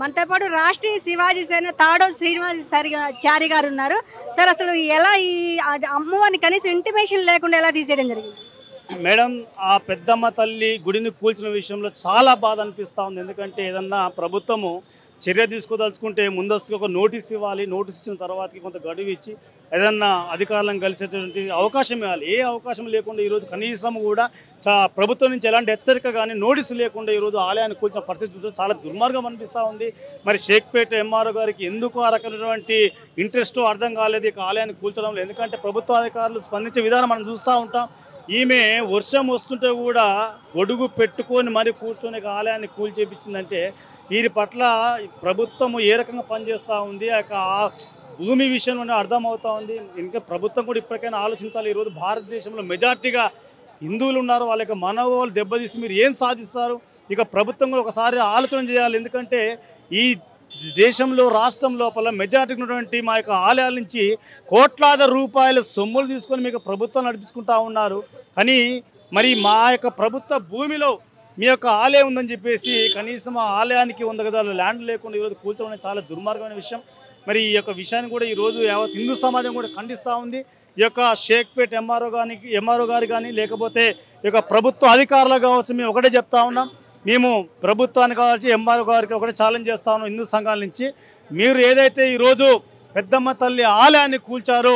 మనతో పాటు రాష్ట్రీయ శివాజీ సేన తాడో శ్రీనివాసాచారి గారు ఉన్నారు. సార్ అసలు ఎలా ఈ అమ్మవారిని కనీసం ఇంటిమేషన్ లేకుండా ఎలా తీసేయడం జరిగింది? మేడం, ఆ పెద్దమ్మ తల్లి గుడిని కూల్చిన విషయంలో చాలా బాధ అనిపిస్తూ ఉంది. ఎందుకంటే ఏదన్నా ప్రభుత్వము చర్య తీసుకోదలుచుకుంటే ముందస్తుగా ఒక నోటీస్ ఇవ్వాలి. నోటీస్ ఇచ్చిన తర్వాతకి కొంత గడువు ఇచ్చి ఏదన్నా అధికారులను కలిసేటువంటి అవకాశం ఇవ్వాలి. ఏ అవకాశం లేకుండా ఈరోజు కనీసం కూడా ప్రభుత్వం నుంచి ఎలాంటి హెచ్చరిక కానీ నోటీసు లేకుండా ఈరోజు ఆలయాన్ని కూల్చిన పరిస్థితి చూస్తే చాలా దుర్మార్గం అనిపిస్తూ ఉంది. మరి షేక్పేట ఎంఆర్ఓ గారికి ఎందుకు ఆ రకమైనటువంటి ఇంట్రెస్ట్ అర్థం కాలేదు ఇక ఆలయాన్ని కూల్చడంలో. ఎందుకంటే ప్రభుత్వ అధికారులు స్పందించే విధానం మనం చూస్తూ ఉంటాం. ఈమె వర్షం వస్తుంటే కూడా గొడుగు పెట్టుకొని మరి కూర్చొని ఆలయాన్ని కూల్చేపించిందంటే వీరి పట్ల ప్రభుత్వం ఏ రకంగా పనిచేస్తూ ఉంది, ఆ భూమి విషయంలోనే అర్థమవుతూ ఉంది. ఇంకా ప్రభుత్వం కూడా ఇప్పటికైనా ఆలోచించాలి. ఈరోజు భారతదేశంలో మెజార్టీగా హిందువులు ఉన్నారు. వాళ్ళ యొక్క మనోభావాలు దెబ్బతీసి మీరు ఏం సాధిస్తారు? ఇక ప్రభుత్వం కూడా ఒకసారి ఆలోచన చేయాలి. ఎందుకంటే ఈ దేశంలో రాష్ట్రం లోపల మెజార్టీ ఉన్నటువంటి మా యొక్క ఆలయాల నుంచి కోట్లాది రూపాయల సొమ్ములు తీసుకొని మీకు ప్రభుత్వం నడిపించుకుంటా ఉన్నారు. కానీ మరి మా యొక్క ప్రభుత్వ భూమిలో మీ యొక్క ఆలయం ఉందని చెప్పేసి కనీసం ఆ ఆలయానికి 100 గజాల ల్యాండ్ లేకుండా ఈరోజు కూల్చడం అనేది చాలా దుర్మార్గమైన విషయం. మరి ఈ యొక్క విషయాన్ని కూడా ఈరోజు యావత్ హిందూ సమాజం కూడా ఖండిస్తూ ఉంది. ఈ యొక్క షేక్పేట్ ఎంఆర్ఓ గారు కానీ లేకపోతే ఈ యొక్క ప్రభుత్వ అధికారులు కావచ్చు, మేము ఒకటే చెప్తా ఉన్నాం. మేము ప్రభుత్వానికి కావచ్చు ఎంఆర్ఓ గారికి ఒకటే ఛాలెంజ్ చేస్తా ఉన్నాం హిందూ సంఘాల నుంచి. మీరు ఏదైతే ఈరోజు పెద్దమ్మ తల్లి ఆలయాన్ని కూల్చారో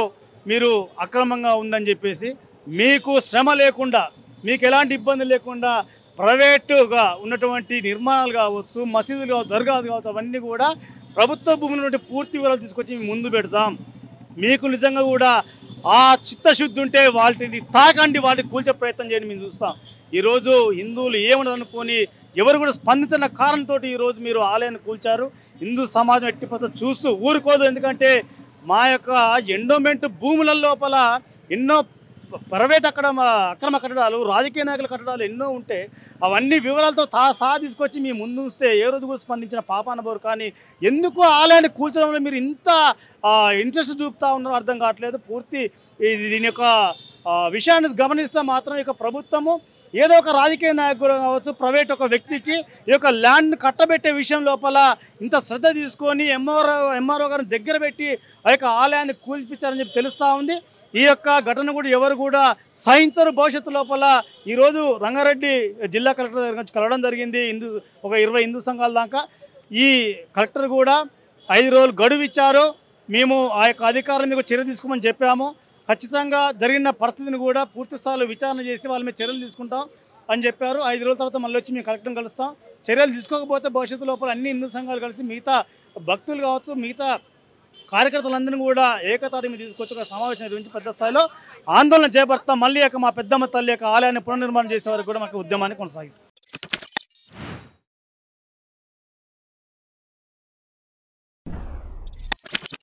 మీరు అక్రమంగా ఉందని చెప్పేసి మీకు శ్రమ లేకుండా మీకు ఎలాంటి ఇబ్బంది లేకుండా ప్రైవేటుగా ఉన్నటువంటి నిర్మాణాలు కావచ్చు, మసీదులు కావచ్చు, దర్గాలు కావచ్చు, అవన్నీ కూడా ప్రభుత్వ భూముల నుండి పూర్తి వివరాలు తీసుకొచ్చి ముందు పెడతాం. మీకు నిజంగా కూడా ఆ చిత్తశుద్ధి ఉంటే వాటిని తాకండి, వాటిని కూల్చే ప్రయత్నం చేయండి, మేము చూస్తాం. ఈరోజు హిందువులు ఏమని అనుకొని ఎవరు కూడా స్పందించిన కారణంతో ఈరోజు మీరు ఆలయాన్ని కూల్చారు. హిందూ సమాజం ఎట్టి పద్ధతి చూస్తూ ఊరుకోదు. ఎందుకంటే మా యొక్క ఎండోమెంట్ భూముల లోపల ఎన్నో ప్రైవేట్ అక్రమ కట్టడాలు, రాజకీయ నాయకుల కట్టడాలు ఎన్నో ఉంటే అవన్నీ వివరాలతో తీసుకొచ్చి మీ ముందు ఉంస్తే ఏ రోజు కూడా స్పందించిన పాపానబోరు. కానీ ఎందుకు ఆలయాన్ని కూల్చడంలో మీరు ఇంత ఇంట్రెస్ట్ చూపుతా ఉన్నారో అర్థం కావట్లేదు. పూర్తి దీని యొక్క విషయాన్ని గమనిస్తే మాత్రం ఇక ప్రభుత్వము ఏదో ఒక రాజకీయ నాయకుడు కావచ్చు, ప్రైవేట్ ఒక వ్యక్తికి ఈ యొక్క ల్యాండ్ కట్టబెట్టే విషయం లోపల ఇంత శ్రద్ధ తీసుకొని ఎంఆర్ఓ గారిని దగ్గర పెట్టి ఆ యొక్క ఆలయాన్ని కూల్పించారని చెప్పి తెలుస్తూ ఉంది. ఈ యొక్క ఘటన కూడా ఎవరు కూడా సహించరు. భవిష్యత్తు లోపల ఈరోజు రంగారెడ్డి జిల్లా కలెక్టర్ దగ్గర నుంచి కలవడం జరిగింది. ఒక 20 హిందూ సంఘాల దాకా ఈ కలెక్టర్ కూడా 5 రోజులు గడువు ఇచ్చారు. మేము ఆ యొక్క అధికారులు మీకు చర్య తీసుకోమని చెప్పాము. ఖచ్చితంగా జరిగిన పరిస్థితిని కూడా పూర్తి స్థాయిలో విచారణ చేసి వాళ్ళ మీద చర్యలు తీసుకుంటాం అని చెప్పారు. 5 రోజుల తర్వాత మళ్ళీ వచ్చి మేము కలెక్టర్ని కలుస్తాం. చర్యలు తీసుకోకపోతే భవిష్యత్తు లోపల అన్ని హిందూ సంఘాలు కలిసి మిగతా భక్తులు కావచ్చు, మిగతా కార్యకర్తలందరినీ కూడా ఏకతాటి మీద తీసుకొచ్చి ఒక సమావేశం నిర్వహించి పెద్ద స్థాయిలో ఆందోళన చేపడతాం. మళ్ళీ మా పెద్దమ్మ తల్లి యొక్క ఆలయాన్ని పునర్నిర్మాణం చేసే వరకు కూడా మాకు ఉద్యమాన్ని కొనసాగిస్తాం.